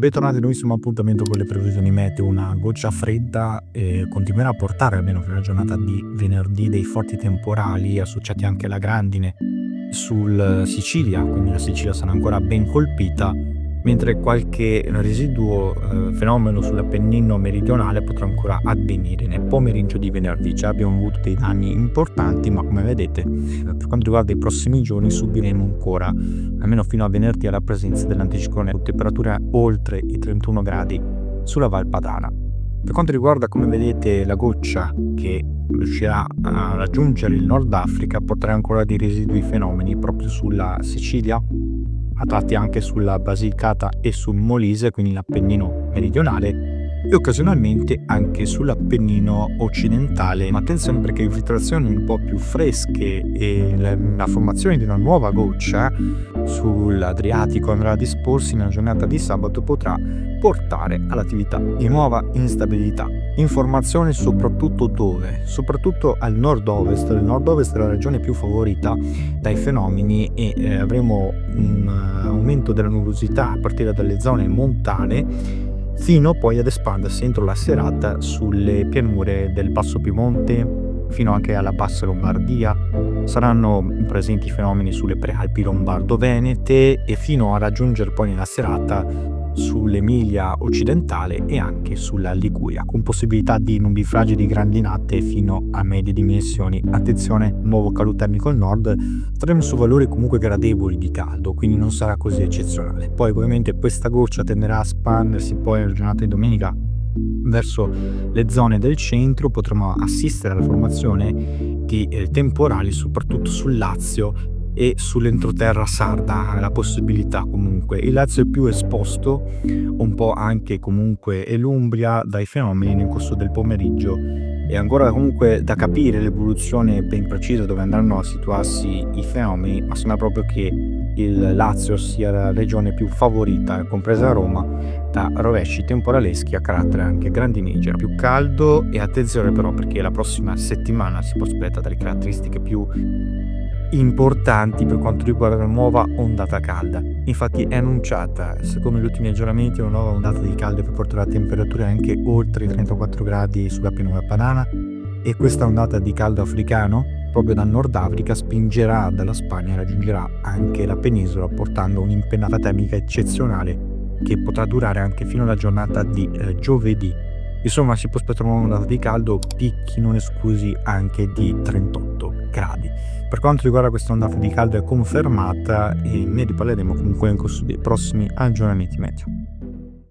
Bentornati al nuovissimo appuntamento con le previsioni meteo. Una goccia fredda continuerà a portare, almeno per la giornata di venerdì, dei forti temporali associati anche alla grandine sul Sicilia, quindi la Sicilia sarà ancora ben colpita, mentre qualche residuo fenomeno sull'Appennino meridionale potrà ancora avvenire nel pomeriggio di venerdì. Già abbiamo avuto dei danni importanti, ma come vedete per quanto riguarda i prossimi giorni subiremo ancora, almeno fino a venerdì, la presenza dell'anticiclone con temperature oltre i 31 gradi sulla Val Padana. Per quanto riguarda, come vedete, la goccia che riuscirà a raggiungere il Nord Africa, porterà ancora dei residui fenomeni proprio sulla Sicilia, a tratti anche sulla Basilicata e sul Molise, quindi l'Appennino meridionale, e occasionalmente anche sull'Appennino occidentale. Ma attenzione, perché infiltrazioni un po' più fresche e la formazione di una nuova goccia sull'Adriatico andrà a disporsi nella giornata di sabato, potrà portare all'attività di nuova instabilità. Informazioni soprattutto dove? Soprattutto al nord-ovest. Il nord-ovest è la regione più favorita dai fenomeni e avremo un aumento della nuvolosità a partire dalle zone montane, fino poi ad espandersi entro la serata sulle pianure del Basso Piemonte fino anche alla Bassa Lombardia. Saranno presenti fenomeni sulle prealpi lombardo-venete e fino a raggiungere poi nella serata sull'Emilia occidentale e anche sulla Liguria, con possibilità di nubifragi di grandinate fino a medie dimensioni. Attenzione, nuovo calo termico al nord, staremo su valori comunque gradevoli di caldo, quindi non sarà così eccezionale. Poi ovviamente questa goccia tenderà a espandersi poi nella giornata di domenica verso le zone del centro. Potremo assistere alla formazione di temporali soprattutto sul Lazio e sull'entroterra sarda. La possibilità, comunque il Lazio è più esposto, un po' anche comunque e l'Umbria, dai fenomeni nel corso del pomeriggio. È ancora comunque da capire l'evoluzione ben precisa dove andranno a situarsi i fenomeni, ma sembra proprio che il Lazio sia la regione più favorita, compresa Roma, da rovesci temporaleschi a carattere anche grandineggiano. Più caldo, e attenzione però, perché la prossima settimana si prospetta delle caratteristiche più importanti per quanto riguarda la nuova ondata calda. Infatti è annunciata, secondo gli ultimi aggiornamenti, una nuova ondata di caldo che porterà temperature anche oltre i 34 gradi sulla pianura padana, e questa ondata di caldo africano proprio dal Nord Africa spingerà dalla Spagna e raggiungerà anche la penisola, portando un'impennata termica eccezionale che potrà durare anche fino alla giornata di giovedì. Insomma, si può aspettare un'ondata di caldo, picchi non esclusi anche di 38 gradi. Per quanto riguarda questa ondata di caldo è confermata e ne riparleremo comunque nel corso dei prossimi aggiornamenti meteo.